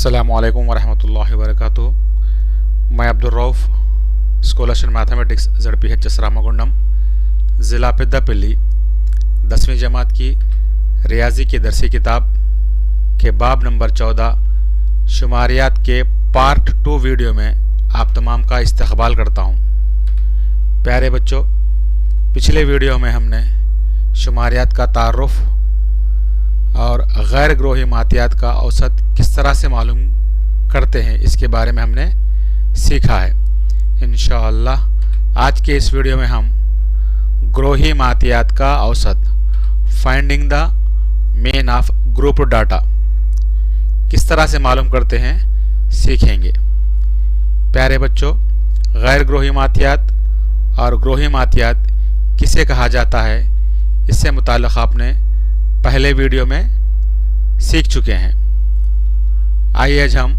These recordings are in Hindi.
अस्सलामु अलैकुम वरहमतुल्लाहि वबरकातुहू। मैं Abdul Rauf, scholars in mathematics ZPH Ramagundam, ज़िला पेद्दापल्ली, 10वीं जमात की रियाजी की दरसी किताब के बाब नंबर 14 शुमारियात के पार्ट 2 वीडियो में आप तमाम का इस्तकबाल करता हूँ। प्यारे बच्चों, पिछले वीडियो में हमने शुमारियात का तारुफ और गैर ग्रोही मातियात का औसत किस तरह से मालूम करते हैं इसके बारे में हमने सीखा है। इंशाअल्लाह आज के इस वीडियो में हम ग्रोही मातियात का औसत, finding the mean of group data, किस तरह से मालूम करते हैं सीखेंगे। प्यारे बच्चों, गैर ग्रोही मातियात और ग्रोही मातियात किसे कहा जाता है, इससे मुताल्लिक़ आपने पहले वीडियो में सीख चुके हैं। आइए आज हम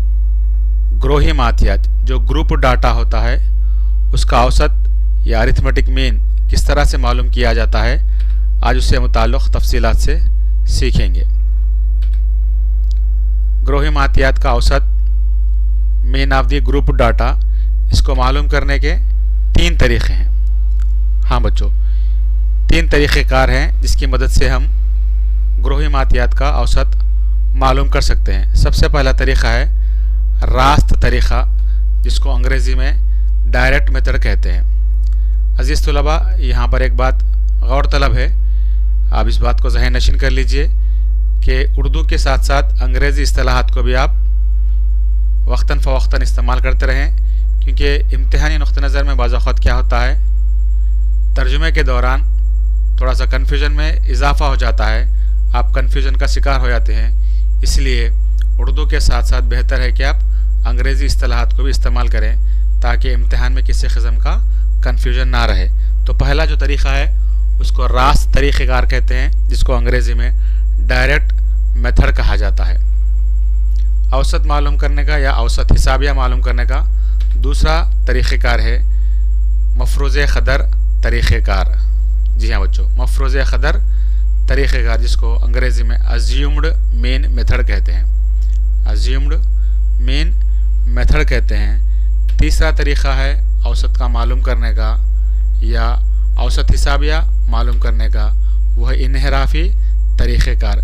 ग्रोही मातियात, जो ग्रुप डाटा होता है, उसका औसत या अरिथमेटिक मीन किस तरह से मालूम किया जाता है, आज उससे मुताल्लिक़ तफसीलात से सीखेंगे। ग्रोही मातियात का औसत, mean of the group data, इसको मालूम करने के 3 तरीक़े हैं। हाँ बच्चों, 3 तरीक़ेकार हैं जिसकी मदद से हम ग्रोही मातियात का औसत मालूम कर सकते हैं। सबसे पहला तरीक़ा है रास्त तरीक़ा, जिसको अंग्रेज़ी में डायरेक्ट मेथड कहते हैं। अज़ीज़ तुलबा, यहाँ पर एक बात गौर तलब है, आप इस बात को ज़हन नशीन कर लीजिए कि उर्दू के साथ साथ अंग्रेज़ी इस्तिलाहात को भी आप वक्तन फ़वक्तन इस्तेमाल करते रहें, क्योंकि इम्तिहानी नुक़्ते नज़र में बाज़ औक़ात क्या होता है, तर्जुमे के दौरान थोड़ा सा कन्फ्यूजन में इजाफ़ा हो जाता है, आप कन्फ्यूजन का शिकार हो जाते हैं। इसलिए उर्दू के साथ साथ बेहतर है कि आप अंग्रेज़ी इस्तिलाहात को भी इस्तेमाल करें, ताकि इम्तिहान में किसी किस्म का कन्फ्यूजन ना रहे। तो पहला जो तरीक़ा है उसको रास्त तरीक़ेकार कहते हैं, जिसको अंग्रेज़ी में डायरेक्ट मेथड कहा जाता है। औसत मालूम करने का या औसत हिसाबिया मालूम करने का दूसरा तरीक़ेकार है मफरूज़े क़दर तरीक़ेकार। जी हाँ बच्चों, मफरूज़े क़दर तरीक़ेकार, जिसको अंग्रेज़ी में अज्यूम्ड मीन मेथड कहते हैं। अज्यूम्ड मीन मेथड कहते हैं। तीसरा तरीक़ा है औसत का मालूम करने का या औसत हिसाबिया मालूम करने का, वह इन्हिराफ़ी तरीक़ेकार,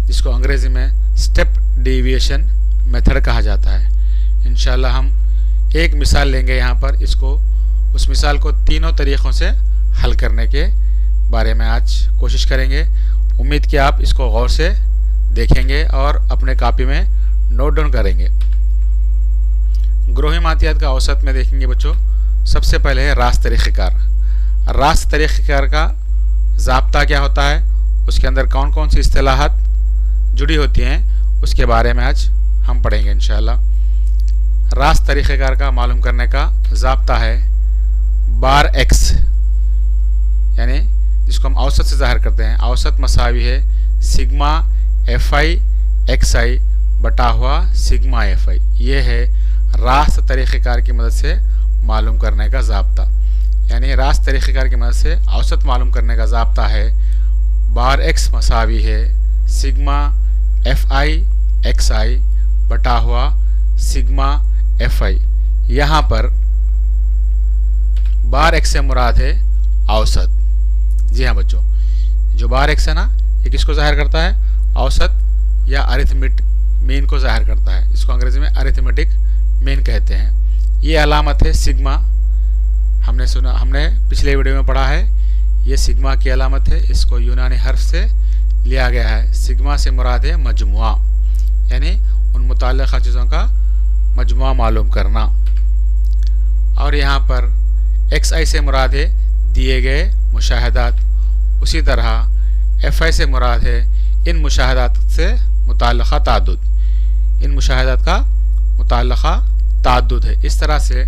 जिसको अंग्रेज़ी में स्टेप डेविएशन मेथड कहा जाता है। इंशाअल्लाह हम एक मिसाल लेंगे यहाँ पर, इसको उस मिसाल को तीनों तरीक़ों से हल करने के बारे में आज कोशिश करेंगे। उम्मीद कि आप इसको गौर से देखेंगे और अपने कॉपी में नोट डाउन करेंगे। ग्रोही मातियात का औसत में देखेंगे बच्चों, सबसे पहले है रास्त तरीक़ेकार। रास्त तरीक़ेकार का ज़ाब्ता क्या होता है, उसके अंदर कौन कौन सी इस्तिलाहात जुड़ी होती हैं, उसके बारे में आज हम पढ़ेंगे इंशाअल्लाह। रास्त तरीक़ेकार का मालूम करने का ज़ाब्ता है बार x, यानी जिसको हम औसत से ज़ाहिर करते हैं। औसत मसावी है सिग्मा fi xi बटा हुआ सिग्मा fi। ये है रास्त तरीक़ेकार की मदद से मालूम करने का ज़ाब्ता। यानी रास्त तरीक़ेकार की मदद से औसत मालूम करने का ज़ाब्ता है बार x मसावी है सिग्मा fi xi बटा हुआ सिग्मा fi। यहाँ पर बार x से मुराद है औसत। जी हाँ बच्चों, जो बार x है ना, ये किसको ज़ाहिर करता है, औसत या अरिथमेटिक मीन को ज़ाहिर करता है। इसको अंग्रेज़ी में अरिथमेटिक मीन कहते हैं। ये अलामत है सिग्मा, हमने पिछले वीडियो में पढ़ा है, ये सिग्मा की अलामत है। इसको यूनानी हर्फ से लिया गया है। सिग्मा से मुराद है मजमुआ, यानी उन मुताल्लिक़ा चीज़ों का मजमुआ मालूम करना। और यहाँ पर xi से मुराद है दिए गए मुशाहदात। उसी तरह fi से मुराद है इन मुशाहदात से मुताल्लिक़ा ताद्दुद। इन मुशाहदात का मुताल्लिक़ा ताद्दुद है। इस तरह से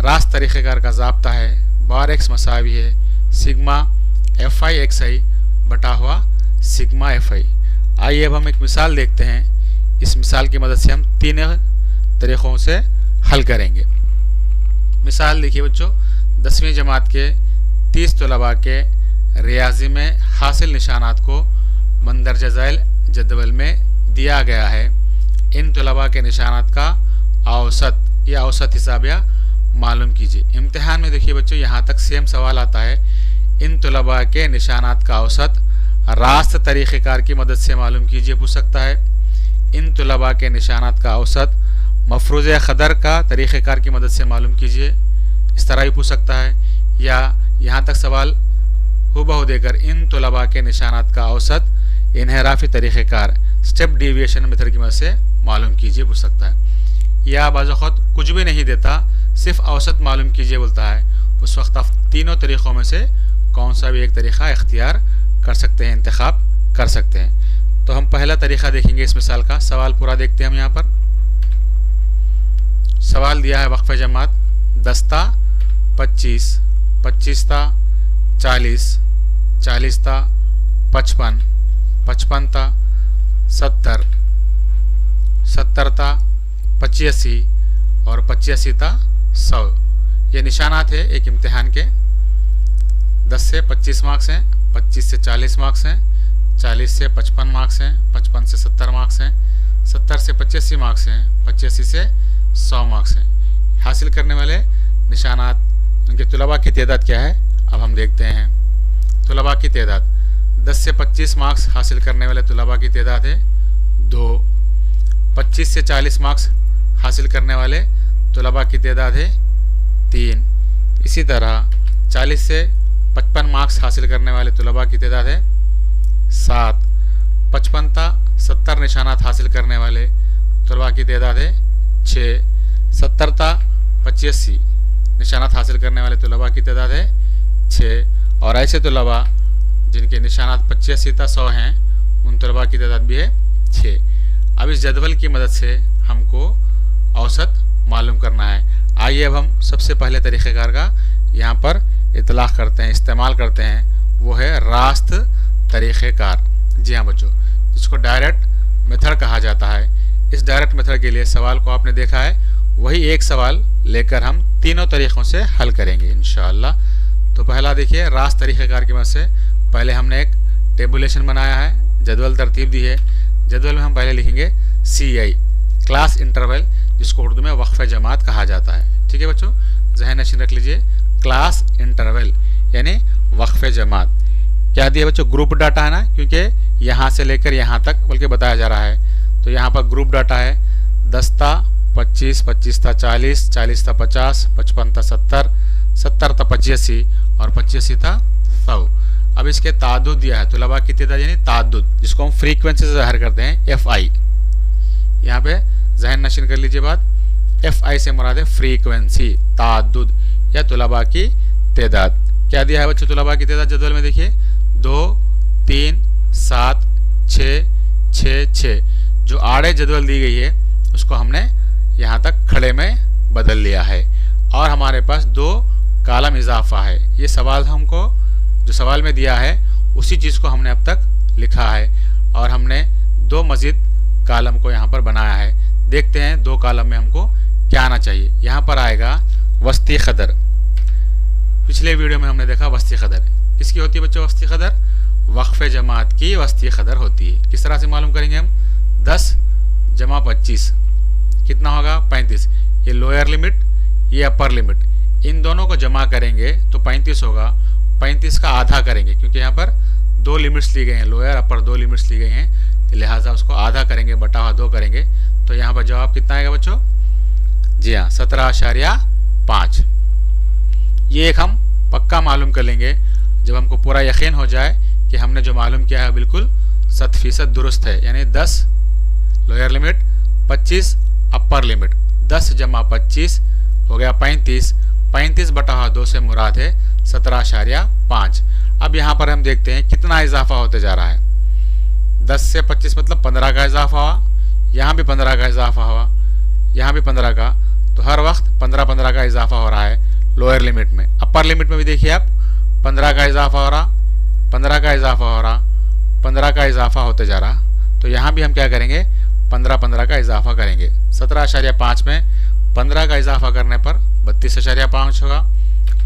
रास्त तरीक़ेकार का ज़ाब्ता है बार x मसावी है सिग्मा fi xi बटा हुआ सिग्मा fi। आइए अब हम एक मिसाल देखते हैं। इस मिसाल की मदद से हम 3 तरीक़ों से हल करेंगे। मिसाल देखिए बच्चों, 10वीं जमात के 30 तलबा के रियाजी में हासिल निशानात को मंदरजा झैल जदवल में दिया गया है। इन तलबा के निशानात का औसत या औसत हिसाबिया मालूम कीजिए। इम्तिहान में देखिए बच्चों यहाँ तक सेम सवाल आता है, इन तलबा के निशानात का औसत रास्त तरीक़ेकार की मदद से मालूम कीजिए पूछ सकता है। इन तलबा के निशानात का औसत मफरूज़ क़दर का तरीक़ेकार की मदद से मालूम कीजिए, इस तरह भी पूछ सकता है। या यहाँ तक सवाल हुबहू देकर इन तलबा के निशानात का औसत इन्हिराफ़ी तरीक़ेकार स्टेप डेविएशन मेथड की मदद से मालूम कीजिए पूछ सकता है। या बाज़ वक़्त कुछ भी नहीं देता, सिर्फ औसत मालूम कीजिए बोलता है, उस वक्त आप तीनों तरीक़ों में से कौन सा भी एक तरीक़ा इख्तियार कर सकते हैं, इंतखाब कर सकते हैं। तो हम पहला तरीक़ा देखेंगे इस मिसाल का। सवाल पूरा देखते हैं हम। यहाँ पर सवाल दिया है वक्फ़े जमात 10 था 25, 25 था 40, 40 था 55, 55 था 70, 70 था 85 और 85 था 100। ये निशानात है एक इम्तिहान के। 10 से 25 मार्क्स हैं, 25 से 40 मार्क्स हैं, 40 से 55 मार्क्स हैं, 55 से 70 मार्क्स हैं, 70 से 85 मार्क्स हैं, 85 से 100 मार्क्स हैं। हासिल करने वाले निशानात, उनके तलबा की तादाद क्या है अब हम देखते हैं। तलबा की तादाद 10 से 25 मार्क्स हासिल करने वाले तलबा की तादाद है 2। 25 से 40 मार्क्स हासिल करने वाले तलबा की तादाद है 3। इसी तरह 40 से 55 मार्क्स हासिल करने वाले तलबा की तादाद है 7। 55 था 70 निशानात हासिल करने वाले तलबा की तादाद है 6। 70 था 85 निशानात हासिल करने वाले तलबा की तादाद है 6। और ऐसे तलबा जिनके निशानात 85 था 100 हैं, उन तलबा की तादाद भी है 6। अब इस जदवल की मदद से हमको औसत मालूम करना है। आइए अब हम सबसे पहले तरीक़ेकार का यहाँ पर इतलाक़ करते हैं, इस्तेमाल करते हैं, वो है रास्त तरीक़ेकार। जी हाँ बच्चों, जिसको डायरेक्ट मेथड कहा जाता है। इस डायरेक्ट मेथड के लिए सवाल को आपने देखा है, वही एक सवाल लेकर हम तीनों तरीक़ों से हल करेंगे इंशाअल्लाह। तो पहला देखिए, रास्त तरीक़ेकार की मदद से पहले हमने एक टेबुलेशन बनाया है, जदवल तरतीब दी है। जदवल में हम पहले लिखेंगे CI, क्लास इंटरवल, जिसको उर्दू में वक्फ़े जमात कहा जाता है। ठीक है बच्चों, ज़हन नशीन रख लीजिए, क्लास इंटरवल यानी वक्फ़े जमात। क्या दिया बच्चों? ग्रुप डाटा है ना, क्योंकि यहाँ से लेकर यहाँ तक बल्कि बताया जा रहा है। तो यहाँ पर ग्रुप डाटा है 10 था 25, 25 था 40, 40 था 50, 55 था 70, 70 था 85 और 85 था 100। अब इसके तादुद दिया है, तलबा की तादाद यानी तादुद, जिसको हम फ्रीक्वेंसी से ज़ाहिर करते हैं FI। यहाँ पे ज़हन नशीन कर लीजिए बात, FI से मुराद है फ्रीक्वेंसी, तादुद या तलबा की तादाद। क्या दिया है बच्चों तलबा की तादाद जदवल में? देखिए 2, 3, 7, 6, 6, 6। जो आड़े जदवल दी गई है उसको हमने यहाँ तक खड़े में बदल लिया है और हमारे पास 2 कालम इजाफा है। ये सवाल हमको जो सवाल में दिया है उसी चीज़ को हमने अब तक लिखा है और हमने 2 मज़ीद कालम को यहाँ पर बनाया है। देखते हैं 2 कालम में हमको क्या आना चाहिए। यहाँ पर आएगा वस्ती क़दर। पिछले वीडियो में हमने देखा वस्ती क़दर किसकी होती है बच्चों? वस्ती क़दर वक्फ़े जमात की वस्ती क़दर होती है। किस तरह से मालूम करेंगे हम? 10 जमा 25 कितना होगा? 35। ये लोअर लिमिट, ये अपर लिमिट, इन दोनों को जमा करेंगे तो 35 होगा। 35 का आधा करेंगे क्योंकि यहाँ पर 2 लिमिट्स ली गई हैं, लोअर अपर 2 लिमिट्स ली गई हैं, लिहाजा उसको आधा करेंगे, बटा हुआ 2 करेंगे। तो यहाँ पर जवाब कितना आएगा बच्चों? जी हाँ, 17.5। ये एक हम पक्का मालूम कर लेंगे जब हमको पूरा यकीन हो जाए कि हमने जो मालूम किया है बिल्कुल 100% दुरुस्त है। यानी 10 लोअर लिमिट, 25 अपर लिमिट, 10 जमा 25 हो गया 35। 35 बटा हुआ 2 से मुराद है 17.5। अब यहाँ पर हम देखते हैं कितना इजाफा होते जा रहा है। 10 से 25 मतलब 15 का इजाफा हुआ, यहाँ भी 15 का इजाफा हुआ, यहाँ भी 15 का, तो हर वक्त 15-15 का इजाफा हो रहा है लोअर लिमिट में। अपर लिमिट में भी देखिए आप 15 का इजाफा हो रहा, 15 का इजाफा हो रहा, 15 का इजाफा होते जा रहा। तो यहाँ भी हम क्या करेंगे? 15-15 का इजाफा करेंगे। 17.5 में 15 का इजाफा करने पर 32.5 होगा,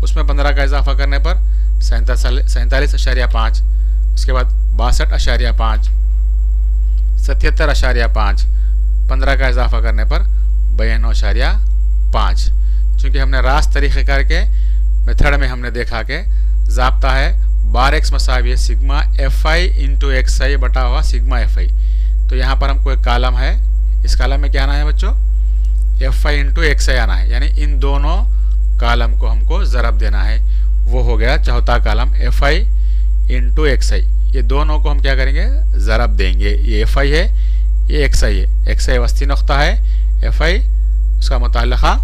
उसमें 15 का इजाफा करने पर 47.5, उसके बाद 62.5, 77.5, 15 का इजाफा करने पर 92.5। चूँकि हमने रास्त तरीक़ेकार के मेथड में हमने देखा कि ज़ाब्ता है बार एक्स मसावी है sigma F I into X I बटा हुआ सिग्मा एफ आई। तो यहाँ पर हमको एक कॉलम है, इस कॉलम में क्या आना है बच्चों, एफ आई इंटू एक्स आई आना है, यानी इन दोनों कॉलम को हमको ज़रब देना है। वो हो गया चौथा column F I into X I. ये दोनों को हम क्या करेंगे, ज़रब देंगे। ये एफ आई है, ये एक्स आई है। एक्स आई वस्ती नुक्ता है, एफ आई उसका मुताल्लिक़ा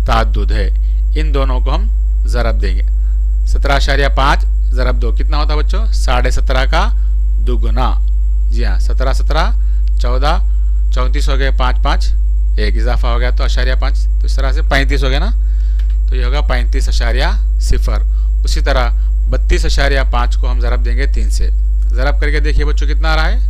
ताअद्दुद है। इन दोनों को हम ज़रब देंगे। 17.5 ज़रब 2 कितना होता है बच्चों, 17.5 का दुगुना। जी हाँ, 17 17 14 34 हो गए, 5 5 एक इजाफा हो गया तो 0.5, तो इस तरह से 35 हो गया ना, तो ये होगा 35.0। उसी तरह 32.5 को हम ज़रब देंगे 3 से। ज़रब करके देखिए बच्चों कितना आ रहा है।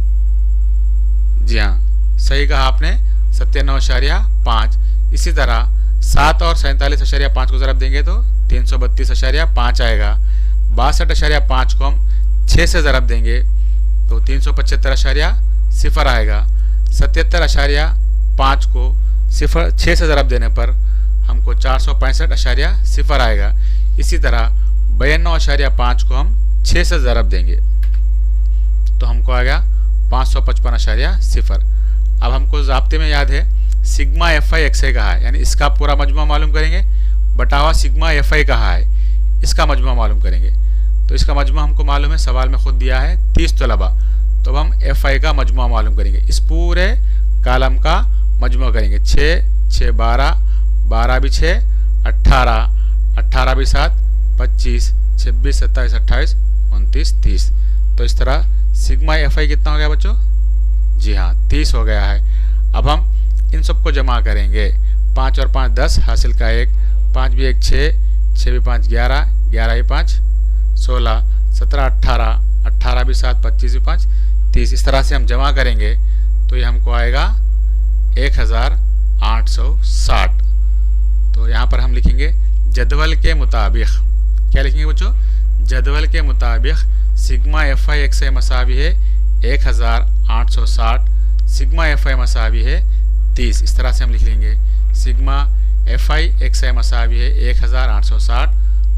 जी हाँ, सही कहा आपने, 97.5। इसी तरह 7 और 47.5 को ज़रब देंगे तो 332.5 आएगा। 62.5 को हम 6 से ज़रब देंगे तो 375.0 आएगा। 77.5 को 6 से ज़रब देने पर हमको 465.0 आएगा। इसी तरह 92.5 को हम 6 से ज़रब देंगे तो हमको आएगा 555.0। अब हमको ज़ाब्ते में याद है सिग्मा एफ आई एक्स आई कहा है, यानी इसका पूरा मजमूआ मालूम करेंगे, बटा हुआ सिग्मा एफ आई कहा है, इसका मजमूआ मालूम करेंगे। तो इसका मजमूआ हमको मालूम है, सवाल में खुद दिया है 30 तलबा, तो अब हम एफ आई का मजमूआ मालूम करेंगे। इस पूरे कॉलम का मजमूआ करेंगे। 6 6 12 12 भी 6 18 18 भी 7 25 26 27 28 29 30। तो इस तरह सिग्मा एफ आई कितना हो गया बच्चों, जी हाँ 30 हो गया है। अब हम इन सबको जमा करेंगे। 5 और 5 10 हासिल का 1, 5 भी 1 6 6 भी 5 11 11 भी 5 16 17 18 18 भी 7 25 भी 5 30। इस तरह से हम जमा करेंगे तो ये हमको आएगा 1860। तो यहाँ पर हम लिखेंगे जदवल के मुताबिक, क्या लिखेंगे बच्चों, जदवल के मुताबिक सिग्मा एफ आई एक्स आई मसावी है 1860, सिग्मा एफ आई मसावी है 30। इस तरह से हम लिख लेंगे सिग्मा एफ आई एक्स आई मसावी है 1860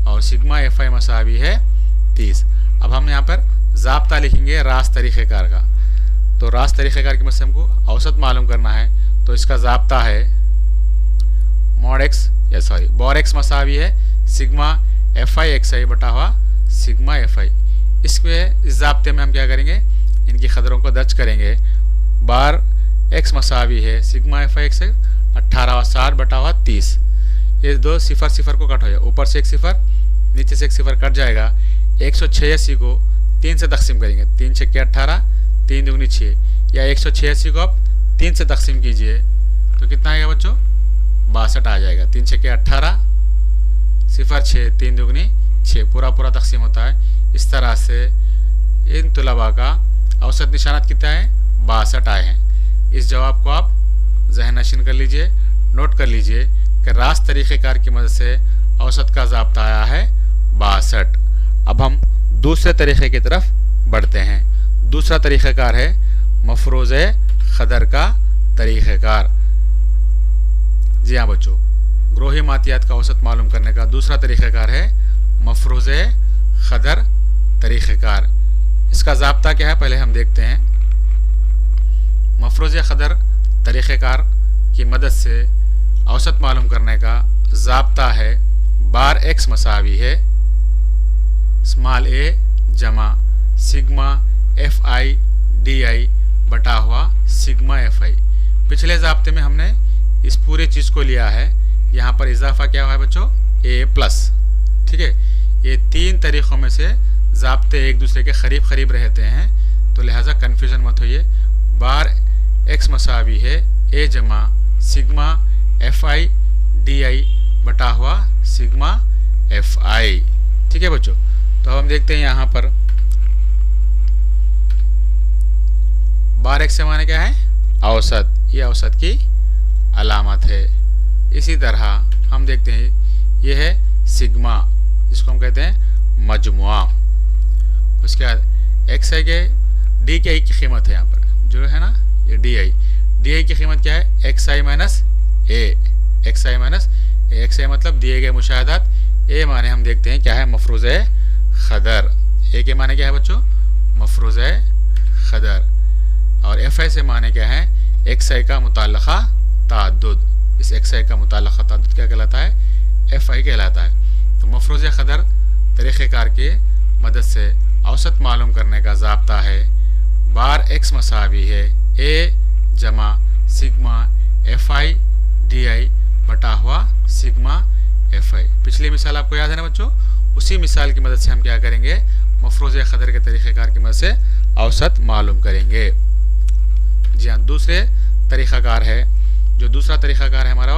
और सिग्मा एफ आई मसावी है 30। अब हम यहाँ पर ज़ाब्ता लिखेंगे रास्त तरीक़ेकार का। तो रास्त तरीक़ेकार की मदद से हमको औसत मालूम करना है। तो इसका ज़ाब्ता है बॉर एक्स मसावी है sigma F I x I बटा हुआ सिग्मा एफ आई। इस ज़ाब्ते में हम क्या करेंगे, इनकी ख़दरों को दर्ज करेंगे। बार एक्स मसावी है सिग्मा एफ आई एक्स आई 1860 बटा हुआ 30। ये 2 0 0 को कट हो जाए, ऊपर से 1 0 नीचे से 1 0 कट जाएगा। 186 को 3 से तकसीम करेंगे, 3 6 18 3 दूनी 6, या 186 को आप 3 से तकसीम कीजिए तो कितना आएगा बच्चों, 62 आ जाएगा। 3 6 18 0 6 3 दूनी 6, पूरा तकसीम होता है। इस तरह से इन तलबा का औसत निशानात कितना है, 62 आए हैं। इस जवाब को आप ज़हन नशीन कर लीजिए, नोट कर लीजिए कि रास्त तरीक़ेकार की मदद से औसत का ज़ाब्ता आया है 62। अब हम दूसरे तरीक़े की तरफ बढ़ते हैं। दूसरा तरीक़ेकार है मफरूज़े ख़दर का तरीक़ेकार। जी हाँ बच्चों, ग्रोही मातियात का औसत मालूम करने का दूसरा तरीक़ेकार है मफरूज़े ख़दर तरीक़ेकार। इसका ज़ाब्ता क्या है पहले हम देखते हैं। मफरूज़े ख़दर तरीक़ेकार की मदद से औसत मालूम करने का ज़ाब्ता है बार एक्स मसावी है स्मॉल ए जमा sigma F I D I बटा हुआ सिग्मा एफ आई। पिछले ज़ाब्ते में हमने इस पूरी चीज़ को लिया है, यहाँ पर इजाफा क्या हुआ है बच्चों, ए प्लस। ठीक है, ये 3 तरीक़ों में से ज़ाब्ते एक दूसरे के करीब रहते हैं, तो लिहाजा कन्फ्यूज़न मत होइए। बार एक्स मसावी है ए जमा sigma F I D I बटा हुआ सिग्मा एफ आई। ठीक है बच्चों, तो अब हम देखते हैं यहाँ पर बार एक्स से माने क्या है, औसत। ये औसत की अलामत है। इसी तरह हम देखते हैं ये है सिग्मा, जिसको हम कहते हैं मजमुआ। उसके बाद एक्स आई के डी के आई की कीमत है यहाँ पर जो है ना, ये डी आई। डी आई की कीमत क्या है, एक्स आई माइनस ए, एक्स आई माइनस एक्स आई मतलब दिए गए मुशाहदात, ए माने हम देखते हैं क्या है, मफरूज़ खदर। ए के माने क्या है बच्चों, मफरूज़ खदर। और एफ आई से माने क्या है, एक्स आई का मुताल्लक़ा ताअद्दुद। इस एक्स आई का मुताल्लक़ा ताअद्दुद क्या कहलाता है, एफ आई कहलाता है। तो मफरूज़ खदर तरीक़ेकार के मदद से औसत मालूम करने का ज़ाब्ता है, बार एक्स मसावी है ए जमा sigma F I D I बटा हुआ सिग्मा एफ आई। पिछली मिसाल आपको याद है ना बच्चों, उसी मिसाल की मदद से हम क्या करेंगे, मफरूज़ खदर के तरीक़ेकार की मदद से औसत मालूम करेंगे। जी हाँ, दूसरे तरीक़ाकार है, जो दूसरा तरीक़ाकार है हमारा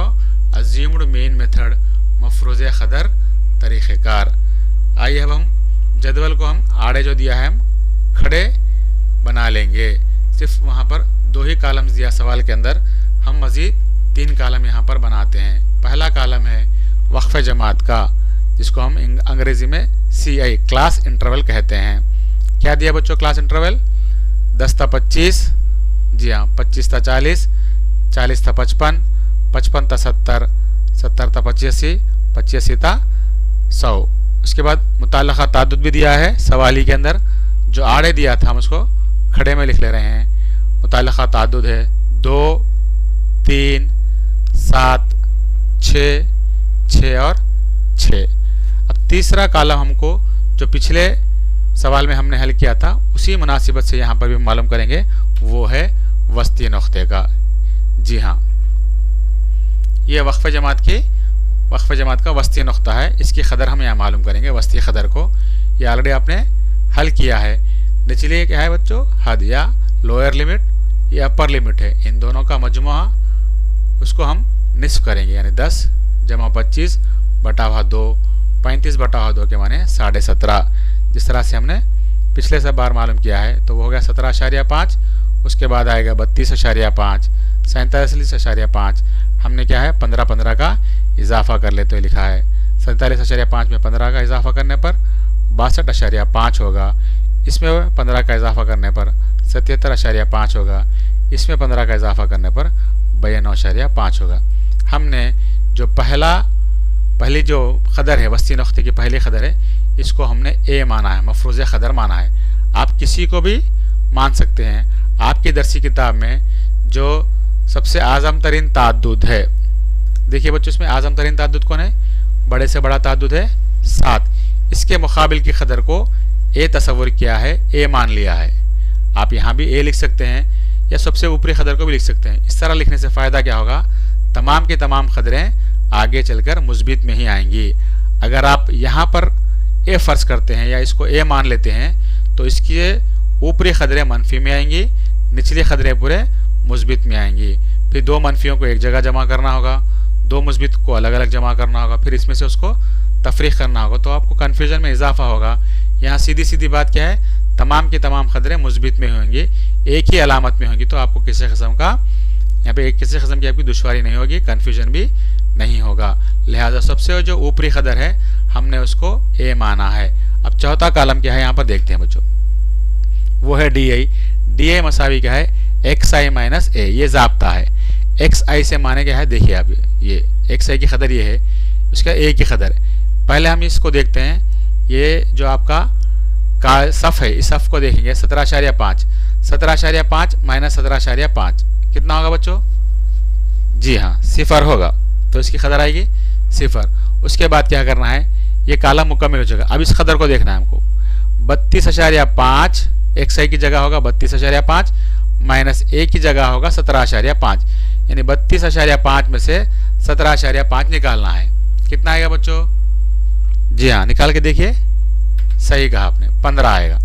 अज़्यूम्ड मीन मेथड मफरूज़ खदर तरीक़ेकार। आइए अब हम जदवल को हम आड़े जो दिया है हम खड़े बना लेंगे। सिर्फ वहाँ पर 2 ही कॉलम्स दिया सवाल के अंदर, हम मज़ीद 3 कॉलम यहाँ पर बनाते हैं। पहला कॉलम है वक्फ़ जमात का, जिसको हम अंग्रेज़ी में CI क्लास इंटरवल कहते हैं। क्या दिया बच्चों क्लास इंटरवल, 10 था 25, जी हाँ 25 था 40, 40 था 55, 55 था 70, 70 था 85, 85 था 100। उसके बाद मुताल्लक़ा ताअद्दुद भी दिया है सवाली के अंदर, जो आड़े दिया था हम उसको खड़े में लिख ले रहे हैं। मुताल्लक़ा ताअद्दुद है 2, 3, 7, 6, 6 और 6। अब तीसरा कॉलम हमको जो पिछले सवाल में हमने हल किया था उसी मुनासिबत से यहाँ पर भी मालूम करेंगे, वो है वस्ती नुख्ते का। जी हाँ, ये वक्फ़ जमात का वस्ती नुख्ता है, इसकी क़दर हम यहाँ मालूम करेंगे। वस्ती क़दर को ये ऑलरेडी आपने हल किया है। निचली क्या है बच्चों, हद या लोअर लिमिट, ये अपर लिमिट है। इन दोनों का मजमुआ उसको हम निस्फ़ करेंगे, यानी 10 जमा 25 बटा हुआ 2, 35 बटा हुआ 2 के माने 17.5। जिस तरह से हमने पिछले सब बार मालूम किया है, तो वो हो गया 17.5। उसके बाद आएगा 32.5, 47.5। हमने क्या है 15 का इजाफा कर लेते हुए लिखा है। 47.5 में 15 का इजाफा करने पर 62.5 होगा। इसमें 15 का इजाफा करने पर 77.5 होगा। इसमें 15 का इजाफा करने पर 92.5 होगा। हमने जो पहली जो क़दर है, वस्ती नुख्ते की पहली क़दर है, इसको हमने ए माना है, मफरूज़ क़दर माना है। आप किसी को भी मान सकते हैं। आपकी दरसी किताब में जो सबसे आज़म तरीन ताअद्दुद है, देखिए बच्चों इसमें आज़म तरीन ताअद्दुद कौन है, बड़े से बड़ा ताअद्दुद है 7। इसके मुकाबिल की क़दर को ए तसव्वुर किया है, ए मान लिया है। आप यहाँ भी ए लिख सकते हैं या सबसे ऊपरी क़दर को भी लिख सकते हैं। इस तरह लिखने से फ़ायदा क्या होगा, तमाम की तमाम क़दरें आगे चलकर मुस्बित में ही आएंगी। अगर आप यहाँ पर ए फ़र्ज़ करते हैं या इसको ए मान लेते हैं, तो इसकी ऊपरी क़दरें मनफी में आएंगी, निचली क़दरें पूरे मुस्बित में आएंगी। फिर 2 मनफियों को एक जगह जमा करना होगा, 2 मुस्बित को अलग अलग जमा करना होगा, फिर इसमें से उसको तफरीक़ करना होगा, तो आपको कन्फ्यूजन में इजाफा होगा। यहाँ सीधी सीधी बात क्या है, तमाम की तमाम क़दरें मुस्बित में होंगी, एक ही अलामत में होंगी, तो आपको किसी किस्म का यहाँ पे किसी किस्म की आपकी दुश्वारी नहीं होगी, कन्फ्यूजन भी नहीं होगा। लिहाजा सबसे जो ऊपरी क़दर है हमने उसको ए माना है। अब चौथा कॉलम क्या है यहाँ पर देखते हैं बच्चों, वो है डी आई। डी आई मसावी क्या है, एक्स आई माइनस ए, ये ज़ाब्ता है। एक्स आई से माने क्या है, देखिए आप ये एक्स आई की क़दर ये है, उसका ए की क़दर। पहले हम इसको देखते हैं, ये जो आपका सफ़ है, इस सफ़ को देखेंगे 17.5, 17.5 माइनस 17.5 कितना होगा बच्चों, जी हाँ 0 होगा, तो इसकी क़दर आएगी 0। उसके बाद क्या करना है, ये कॉलम मुकम्मल हो जाएगा। अब इस क़दर को देखना है हमको, 32.5 एक्स आई की जगह होगा 32.5 माइनस ए की जगह होगा 17.5, यानी 32.5 में से 17.5 निकालना है। कितना आएगा बच्चों, जी हाँ निकाल के देखिए, सही कहा आपने, 15 आएगा।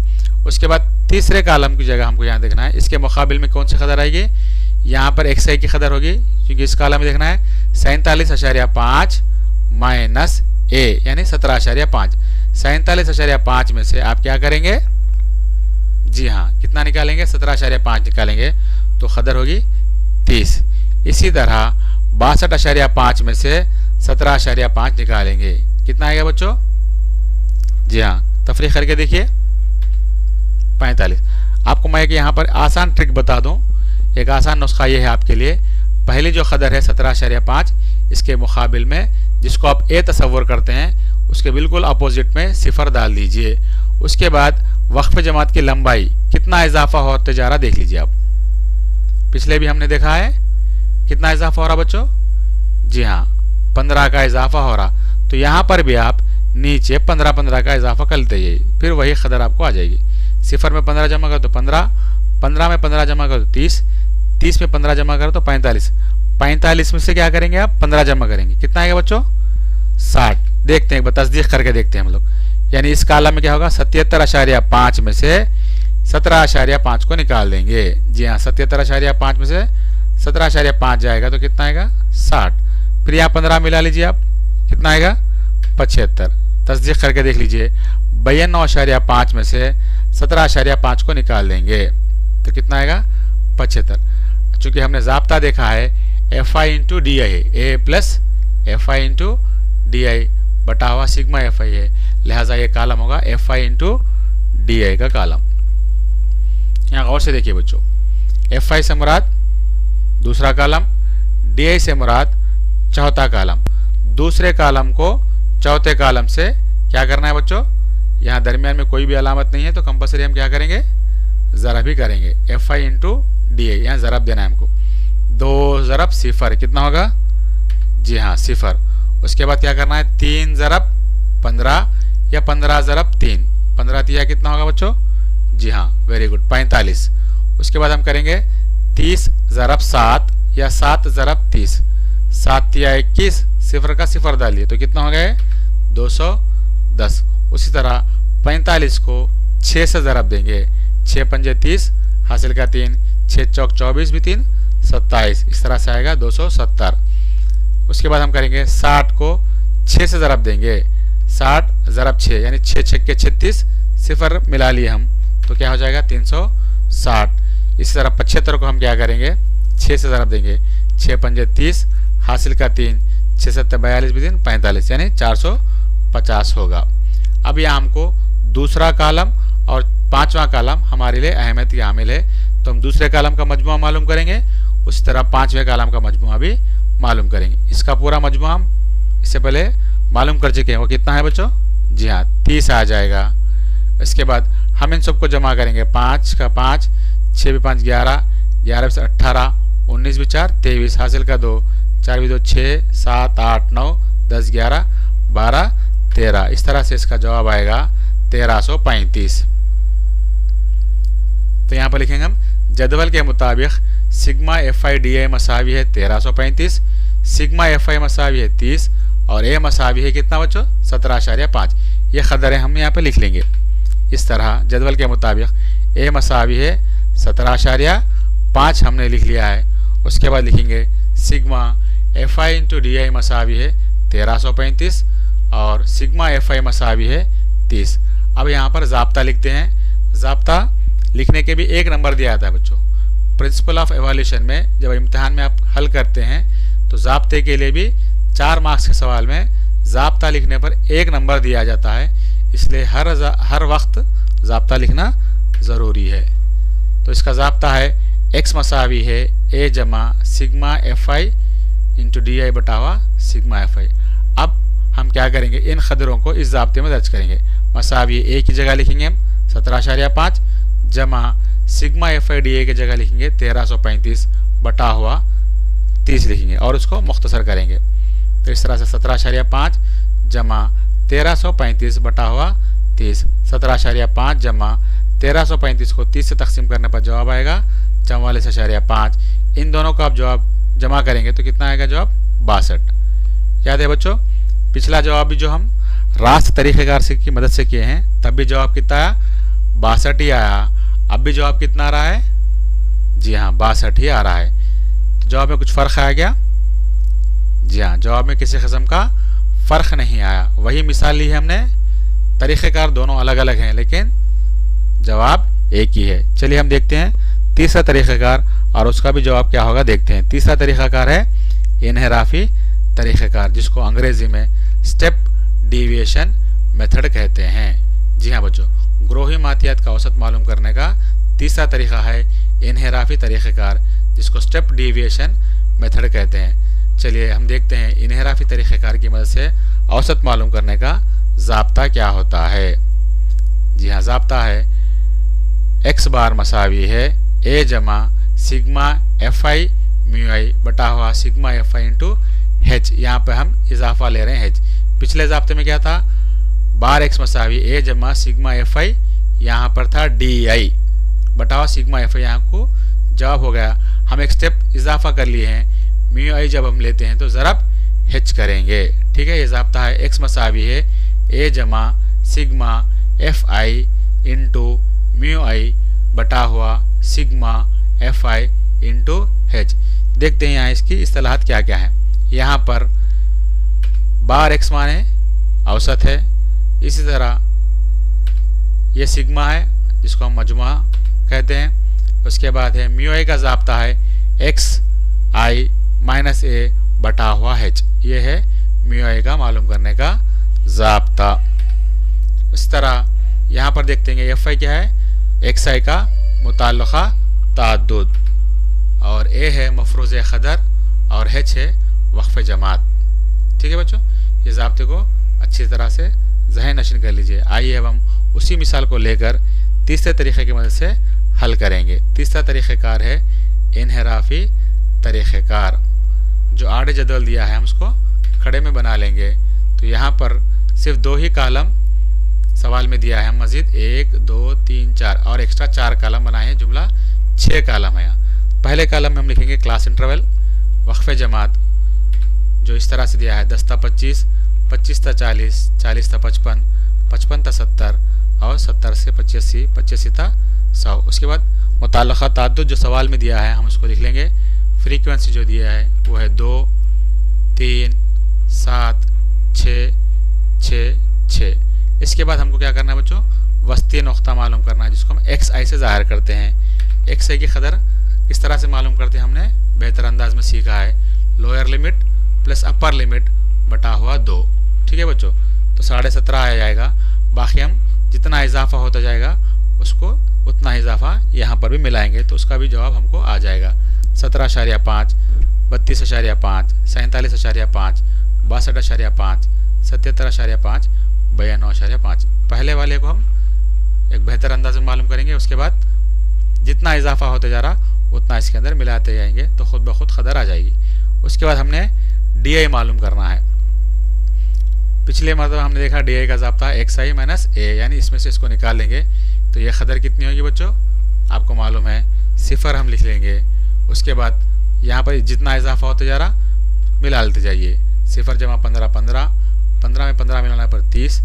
उसके बाद तीसरे कॉलम की जगह हमको यहाँ देखना है, इसके मुकाबिल में कौन सी क़दर आएगी, यहाँ पर एक्स आई की क़दर होगी, क्योंकि इस कॉलम में देखना है 47.5 माइनस ए यानी 17.5। 47.5 में से आप क्या करेंगे, जी हाँ कितना निकालेंगे, 17.5 निकालेंगे, तो क़दर होगी 30। इसी तरह 62.5 में से 17.5 निकालेंगे, कितना आएगा बच्चों, जी हाँ तफरीक़ करके देखिए 45। आपको मैं कि यहाँ पर आसान ट्रिक बता दूँ, एक आसान नुस्खा ये है आपके लिए, पहली जो कदर है 17.5, इसके मुकाबिल में जिसको आप ए तस्वर करते हैं उसके बिल्कुल अपोजिट में सिफर डाल दीजिए। उसके बाद वक्फ जमात की लंबाई कितना इजाफा होते जा रहा देख लीजिए आप। पिछले भी हमने देखा है कितना इजाफा हो रहा बच्चों, जी हाँ 15 का इजाफा हो रहा। तो यहाँ पर भी आप नीचे 15 का इजाफा कर लेते जाइए, फिर वही कदर आपको आ जाएगी। सिफर में 15 जमा कर तो 15, 15 में 15 जमा कर तो 30, 30 में 15 जमा करो तो 45, 45 में से क्या करेंगे आप 15 जमा करेंगे, कितना आएगा बच्चों 60। देखते हैं एक बार तस्दीक करके देखते हैं हम लोग। यानी इस कालम में क्या होगा 77.5 में से 17.5 को निकाल देंगे। जी हाँ 77.5 में से 17.5 जाएगा तो कितना आएगा 60। फिर यहाँ 15 मिला लीजिए आप, कितना आएगा 75। तस्दीक करके देख लीजिए 92.5 में से 17.5 को निकाल देंगे तो कितना आएगा 75। चूंकि हमने ज़ाब्ता देखा है FI इंटू डी आई है, A plus FI into D I बटा हुआ सिग्मा FI है, लिहाजा ये कालम होगा FI इंटू डी आई का कालम। यहाँ गौर से देखिए बच्चों, FI से मुराद दूसरा कालम, DI से मुराद चौथा कालम। दूसरे कालम को चौथे कालम से क्या करना है बच्चों, यहाँ दरमियान में कोई भी अलामत नहीं है तो कंपलसरी हम क्या करेंगे ज़रब ही करेंगे। FI इंटू डी आई, यहाँ ज़रब देना है हमको। 2 ज़रब सिफर कितना होगा, जी हाँ सिफर। उसके बाद क्या करना है 3 ज़रब 15 या 15 ज़रब 3, 15 तिया कितना होगा बच्चों, जी हाँ वेरी गुड 45। उसके बाद हम करेंगे 30 ज़रब 7 या 7 ज़रब 30, 7 तिया 21, सिफर का सिफर डालिए तो कितना हो गया 210। उसी तरह 45 को 6 से ज़रब देंगे, 6 पंजे 30 हासिल का 3, 6 चौक 24 भी 3 27, इस तरह से आएगा 270। उसके बाद हम करेंगे 60 को 6 से ज़रब देंगे, 60 ज़रब 6 यानी 6 छक्के 36, सिफर मिला लिए हम तो क्या हो जाएगा 360। इसी तरह 75 को हम क्या करेंगे 6 से ज़रब देंगे, 6 पंजे 30 हासिल का 3, 6 7 42 भी 3 45 यानी 450 होगा। अब यहाँ हमको दूसरा कालम और पांचवा कालम हमारे लिए अहमियत की हामिल है, तो हम दूसरे कालम का मजमुआ मालूम करेंगे, उसी तरह पांचवें कालम का मजमुआ भी मालूम करेंगे। इसका पूरा मजमुआ हम इससे पहले मालूम कर चुके हैं, वो कितना है बच्चों, जी हाँ 30 आ जाएगा। इसके बाद हम इन सबको जमा करेंगे, 5 का 5, 6 भी 5 11, 11 से 18, 19 भी 4 23 हासिल का 2, 4 भी 2 6 7 8 9 10 11 12 13। इस तरह से इसका जवाब आएगा 1335। तो यहाँ पर लिखेंगे हम जदवल के मुताबिक सिग्मा FI DI मसावी है 1335, सिग्मा FI मसावी है 30 और A मसावी है कितना बच्चों 17.5। ये कदरें हम यहाँ पे लिख लेंगे इस तरह। जदवल के मुताबिक A मसावी है 17.5 हमने लिख लिया है। उसके बाद लिखेंगे सिग्मा FI इंटू DI मसावी है 1335 और सिग्मा FI मसावी है 30। अब यहाँ पर ज़ाब्ता लिखते हैं। ज़ाब्ता लिखने के भी एक नंबर दिया जाता है बच्चों। प्रिंसिपल ऑफ एवोल्यूशन में जब इम्तिहान में आप हल करते हैं तो ज़ाब्ते के लिए भी 4 मार्क्स के सवाल में ज़ाब्ता लिखने पर 1 नंबर दिया जाता है, इसलिए हर वक्त ज़ाब्ता लिखना ज़रूरी है। तो इसका ज़ाब्ता है x मसावी है a जमा सिग्मा FI इंटू DI बटा हुआ सिग्मा FI। अब हम क्या करेंगे, इन खदरों को इस ज़ाब्ते में दर्ज करेंगे। मसावी a की जगह लिखेंगे हम 17.5 जमा सिग्मा FI DI की जगह लिखेंगे 1335 बटा हुआ 30 लिखेंगे और उसको मुख्तसर करेंगे। तो इस तरह से 17.5 जमा 1335 बटा हुआ 30, 17.5 जमा 1335 को 30 से तकसीम करने पर जवाब आएगा 44.5। इन दोनों का आप जवाब जमा करेंगे तो कितना आएगा जवाब 62। याद है बच्चों, पिछला जवाब भी जो हम रास्त तरीक़ेकार से की मदद से किए हैं तब भी जवाब कितना आया 62 ही आया। अब भी जवाब कितना आ रहा है, जी हाँ 62 ही आ रहा है। तो जवाब में कुछ फ़र्क आया क्या, जी हाँ जवाब में किसी किस्म का फ़र्क नहीं आया। वही मिसाल ली है हमने, तरीक़ेकार दोनों अलग अलग हैं लेकिन जवाब एक ही है। चलिए हम देखते हैं तीसरा तरीक़ेकार और उसका भी जवाब क्या होगा देखते हैं। तीसरा तरीक़ेकार है इन्हिराफी तरीक़ेकार, जिसको अंग्रेज़ी में स्टेप डेविएशन मेथड कहते हैं। जी हाँ बच्चों, ग्रोही मातियात का औसत मालूम करने का तीसरा तरीक़ा है इन्हिराफी तरीक़ेकार, जिसको स्टेप डेविएशन मेथड कहते हैं। चलिए हम देखते हैं इन्हेराफी तरीक़ेकार की मदद से औसत मालूम करने का ज़ाब्ता क्या होता है। जी हाँ, ज़ाब्ता है x बार मसावी है a जमा sigma F I mu I बटा हुआ sigma F I into h। यहाँ पर हम इजाफा ले रहे हैं h। पिछले ज़ाब्ते में क्या था, बार x मसावी a जमा सिग्मा एफ आई, यहाँ पर था डी आई बटा हुआ सिग्मा एफ आई। यहाँ को जवाब हो गया। हम एक स्टेप इजाफा कर लिए हैं, म्यू आई जब हम लेते हैं तो ज़रब h करेंगे। ठीक है, ये ज़ाब्ता है x मसावी है a जमा sigma F I into mu I बटा हुआ sigma F I into h। देखते हैं यहाँ इसकी इस्तेलाहात क्या क्या है। यहाँ पर बार x माने औसत है, इसी तरह ये सिग्मा है जिसको हम मजमुआ कहते हैं। उसके बाद है म्यू आई का ज़ाब्ता है x i माइनस a बटा हुआ h। ये है म्यू आई का मालूम करने का ज़ाब्ता। इस तरह यहाँ पर देखते हैं एफ आई क्या है, एक्स आई का मुताल्लक़ा ताअद्दुद, और ए है मफरूज़ क़दर, और एच है वक्फ़ जमात। ठीक है बच्चों, ये ज़ाब्ते को अच्छी तरह से ज़हन नशीन कर लीजिए। आइए अब हम उसी मिसाल को लेकर तीसरे तरीक़े की मदद से हल करेंगे। तीसरा तरीक़ेकार है इन्हेराफी तरीक़ेकार। जो आड़े जदवल दिया है हम उसको खड़े में बना लेंगे। तो यहाँ पर सिर्फ 2 ही कालम सवाल में दिया है, हम मज़ीद 1 2 3 4 और एक्स्ट्रा 4 कालम बनाए हैं। जुमला 6 कालम है। यहाँ पहले कालम में हम लिखेंगे क्लास इंटरवल, वक्फ़ जमात जो इस तरह से दिया है 10 ता 25, 25 ता 40, 40 ता 55, 55 ता 70 और 70 से 85, 85 ता 100। उसके बाद मुताल्लक़ा ताअद्दुद जो सवाल में दिया है हम उसको लिख लेंगे। फ्रीक्वेंसी जो दिया है वो है 2 3 7 6 6 6। इसके बाद हमको क्या करना है बच्चों, वस्ती नुक़्ता मालूम करना है जिसको हम एक्स आई से ज़ाहिर करते हैं। एक्स आई की कदर किस तरह से मालूम करते हैं हमने बेहतर अंदाज में सीखा है, lower limit plus upper limit बटा हुआ 2। ठीक है बच्चों, तो 17.5 आ जाएगा। बाकी हम जितना इजाफा होता जाएगा उसको उतना इजाफा यहाँ पर भी मिलाएंगे तो उसका भी जवाब हमको आ जाएगा। 17.5, 32.5, 47.5, 62.5, 77.5, 92.5। पहले वाले को हम एक बेहतर अंदाज में मालूम करेंगे। उसके बाद जितना इजाफा होता जा रहा उतना इसके अंदर मिलाते जाएंगे तो खुद ब खुद कदर आ जाएगी। उसके बाद हमने डी आई मालूम करना है। पिछले मरतबा हमने देखा डी आई का ज़ाब्ता है एक्स आई माइनस ए, यानी इसमें से इसको निकाल लेंगे तो ये कदर कितनी होगी बच्चों, आपको मालूम है 0 हम लिख लेंगे। उसके बाद यहाँ पर जितना इजाफा होता जा रहा मिला लेते जाइए। 0 जमा 15 15, 15 में 15 मिलाना पर 30,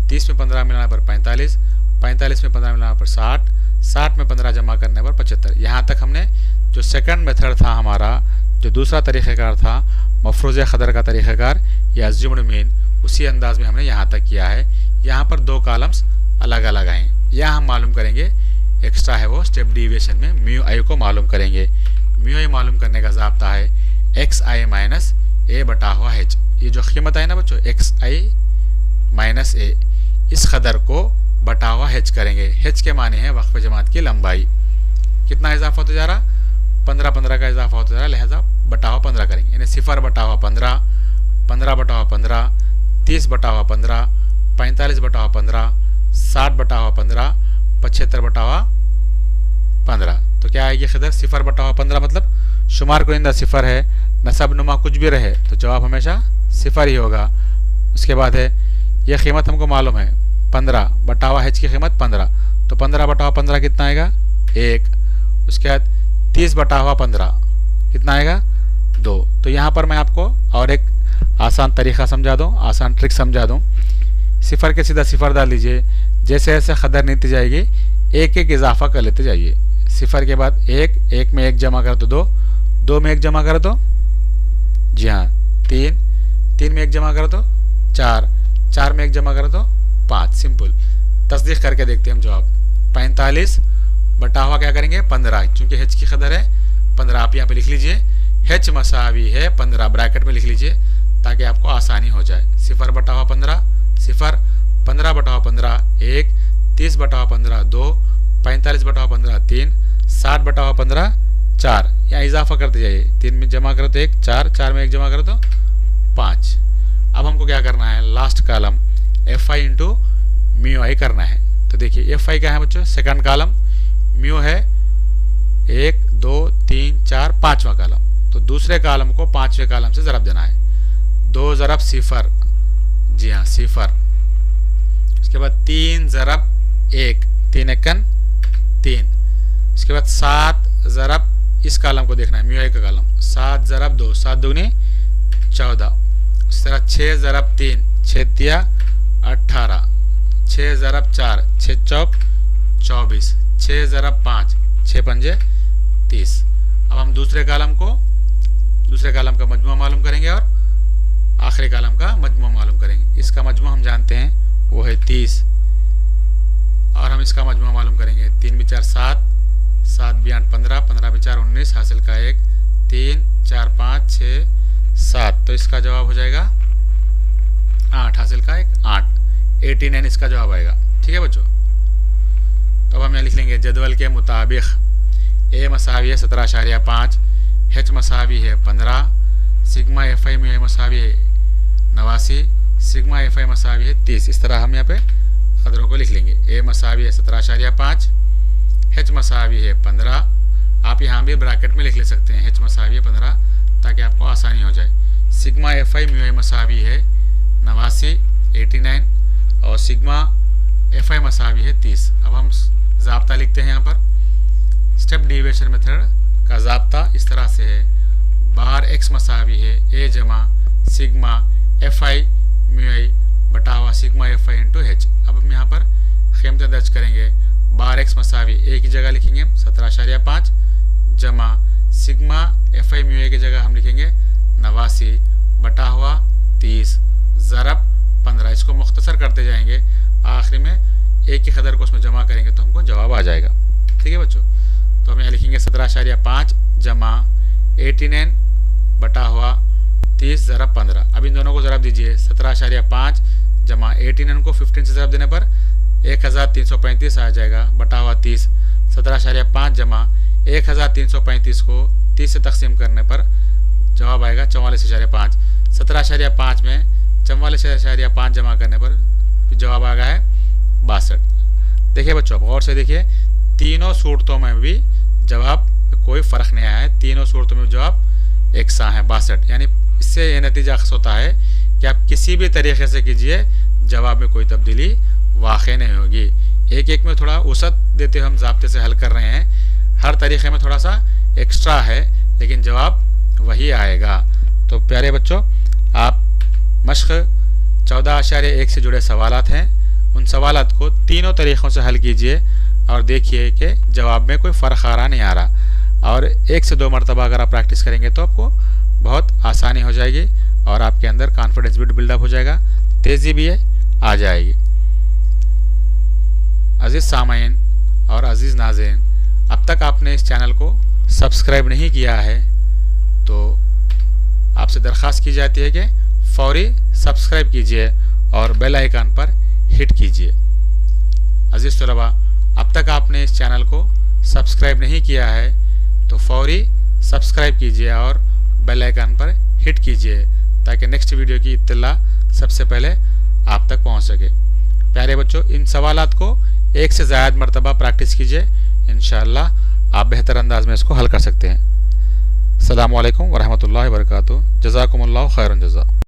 30 में 15 मिलाना पर 45, 45 में 15 मिलाना पर 60, 60 में 15 जमा करने पर 75। यहाँ तक हमने जो सेकंड मेथड था हमारा, जो दूसरा तरीक़ेकार था मफरूज़ क़दर का तरीक़ेकार या अज़्युम्ड मीन, उसी अंदाज में हमने यहाँ तक किया है। यहाँ पर 2 कॉलम्स अलग अलग हैं। यहाँ हम मालूम करेंगे एक्स्ट्रा है वो स्टेप डेविएशन में म्यू आई को मालूम करेंगे। म्यू आई मालूम करने का ज़ाब्ता है एक्स आई माइनस ए बटा हुआ एच। ये जो कीमत है ना बच्चों एक्स आई माइनस ए, इस कदर को बटा हुआ एच करेंगे। एच के माने हैं वक्फ़ जमात की लंबाई। कितना इजाफा होता जा रहा, 15 15 का इजाफा होता जा रहा, लिहाजा बटा हुआ 15 करेंगे। यानी 0 बटा हुआ 15, 15 बटा हुआ 15, 30 बटा हुआ 15, 45 बटा हुआ 15, 60 बटा हुआ 15, 75 बटा हुआ 15। तो क्या आएगी कदर, 0 बटा हुआ 15 मतलब शुमार कुनिंदा 0 है, नसब नुमा कुछ भी रहे तो जवाब हमेशा 0 ही होगा। उसके बाद है यह कीमत हमको मालूम है 15 बटा हुआ एच की कीमत 15, तो 15 बटा हुआ 15 कितना आएगा 1। उसके बाद 30 बटा हुआ 15 कितना आएगा 2। तो यहाँ पर मैं आपको और एक आसान तरीक़ा समझा दूँ, आसान ट्रिक समझा दूँ। 0 के सीधा 0 डाल दीजिए, जैसे जैसे कदर नीति जाएगी एक एक इजाफा कर लेते जाइए। 0 के बाद 1, 1 में 1 जमा कर दो 2, 2 में 1 जमा कर दो, जी हाँ 3, 3 में 1 जमा कर दो 4, 4 में 1 जमा कर दो 5। सिंपल तस्दीक करके देखते हैं हम जवाब। 45 बटा हुआ क्या करेंगे 15, चूँकि एच की कदर है 15। आप यहाँ पे लिख लीजिए एच मसावी है 15, ब्रैकेट में लिख लीजिए ताकि आपको आसानी हो जाए। 0 बटा हुआ 15 0, 15 बटा हुआ 15 1, 30 बटा हुआ 15 2, 45 बटा हुआ 15 3, 60 बटा हुआ 15 4, यहाँ इजाफा करते जाइए, 3 में जमा करो तो 1, 4, 4 में 1 जमा करो तो 5। अब हमको क्या करना है, last column F I into mu I करना है। तो देखिए एफ आई क्या है बच्चों, सेकंड कॉलम, म्यू है 1 2 3 4 5वां कॉलम। तो दूसरे कॉलम को 5वें कॉलम से ज़रब देना है। 2 ज़रब 0, जी हाँ 0। उसके बाद 3 ज़रब 1, 3 एकन 3। उसके बाद 7 ज़रब इस कॉलम को देखना है, म्यू आई का कॉलम, 7 ज़रब 2, 7 दूनी 14। इस तरह 6 ज़रब 3, 6 तिया 18, 6 ज़रब 4, 6 चौक 24, 6 ज़रब 5, 6 पंजे 30। अब हम दूसरे कॉलम का मजमूआ मालूम करेंगे और आखिरी कॉलम का मजमूआ मालूम करेंगे। इसका मजमूआ हम जानते हैं वो है 30, और हम इसका मजमूआ मालूम करेंगे। 3 भी 4 7, 7 भी 8 15, 15 भी 4 19, हासिल का 1, 3 4 5 6 7। तो इसका जवाब हो जाएगा 8, हासिल का 1 8, 89 इसका जवाब आएगा। ठीक है बच्चों, तो अब हम यहाँ लिख लेंगे जदवल के मुताबिक ए मसावी है 17.5, एच मसावी है 15, सिग्मा एफ आई में मसावी है 89, सिग्मा एफ आई मसावी है 30। इस तरह हम यहाँ पे कदरों को लिख लेंगे। ए मसावी है 17.5, एच मसावी है 15, आप यहाँ भी ब्रैकेट में लिख ले सकते हैं, एच मसावी है 15 ताकि आपको आसानी हो जाए। सिग्मा एफ आई म्यू आई मसावी है 89 89, और सिग्मा एफ आई मसावी है 30। अब हम ज़ाब्ता लिखते हैं यहाँ पर। स्टेप डिविएशन मेथड का ज़ाब्ता इस तरह से है, बार एक्स मसावी है ए जमा sigma F I mu I बटा हुआ sigma F I into H. अब हम यहाँ पर कीमतें दर्ज करेंगे। बार एक्स मसावी ए की जगह लिखेंगे 17.5 जमा सिग्मा एफ आई म्यू आई की जगह हम लिखेंगे 89 बटा हुआ 30 ज़रब 15। इसको मुख्तसर करते जाएंगे, आखिर में एक ही कदर को उसमें जमा करेंगे तो हमको जवाब आ जाएगा। ठीक है बच्चों, तो हम यहाँ लिखेंगे 17.5 जमा 89 बटा हुआ 30 ज़रब 15। अब इन दोनों को ज़रब दीजिए, 17.5 जमा 89 को 15 से ज़रब देने पर 1335 आ जाएगा बटा हुआ 30। 17.5 जमा 1335 को 30 से तकसीम करने पर जवाब आएगा 44.5। 17.5 में 44.5 जमा करने पर जवाब आ गया है 62। देखिए बच्चों, अब गौर से देखिए, तीनों सूरतों में भी जवाब कोई फ़र्क नहीं आया है, तीनों सूरतों में जवाब एक सा है 62। यानी इससे ये नतीजा अक्स होता है कि आप किसी भी तरीके से कीजिए जवाब में कोई तब्दीली वाक़ई नहीं होगी। एक एक में थोड़ा वसत देते हुए हम ज़ाब्ते से हल कर रहे हैं, हर तरीक़े में थोड़ा सा एक्स्ट्रा है लेकिन जवाब वही आएगा। तो प्यारे बच्चों, आप मश्क 14.1 से जुड़े सवालात हैं, उन सवालात को तीनों तरीक़ों से हल कीजिए और देखिए कि जवाब में कोई फ़र्क आ रहा नहीं आ रहा। और 1 से 2 मरतबा अगर आप प्रैक्टिस करेंगे तो आपको बहुत आसानी हो जाएगी और आपके अंदर कॉन्फिडेंस भी बिल्डअप हो जाएगा, तेज़ी भी आ जाएगी। अज़ीज़ सामाईन और अज़ीज़ नाज़रीन, अब तक आपने इस चैनल को सब्सक्राइब नहीं किया है तो आपसे दरख्वास्त की जाती है कि फ़ौरी सब्सक्राइब कीजिए और बेल आइकन पर हिट कीजिए। अज़ीज़ तलबा, अब तक आपने इस चैनल को सब्सक्राइब नहीं किया है तो फ़ौरी सब्सक्राइब कीजिए और बेल आइकन पर हिट कीजिए ताकि नेक्स्ट वीडियो की इत्तला सबसे पहले आप तक पहुंच सके। प्यारे बच्चों, इन सवालात को 1 से ज़्यादा मरतबा प्रैक्टिस कीजिए, इंशाअल्लाह आप बेहतर अंदाज में इसको हल कर सकते हैं। अस्सलामु अलैकुम वरहमतुल्लाहि वबरकातुहू। जज़ाकुमुल्लाहु खैरन जज़ा।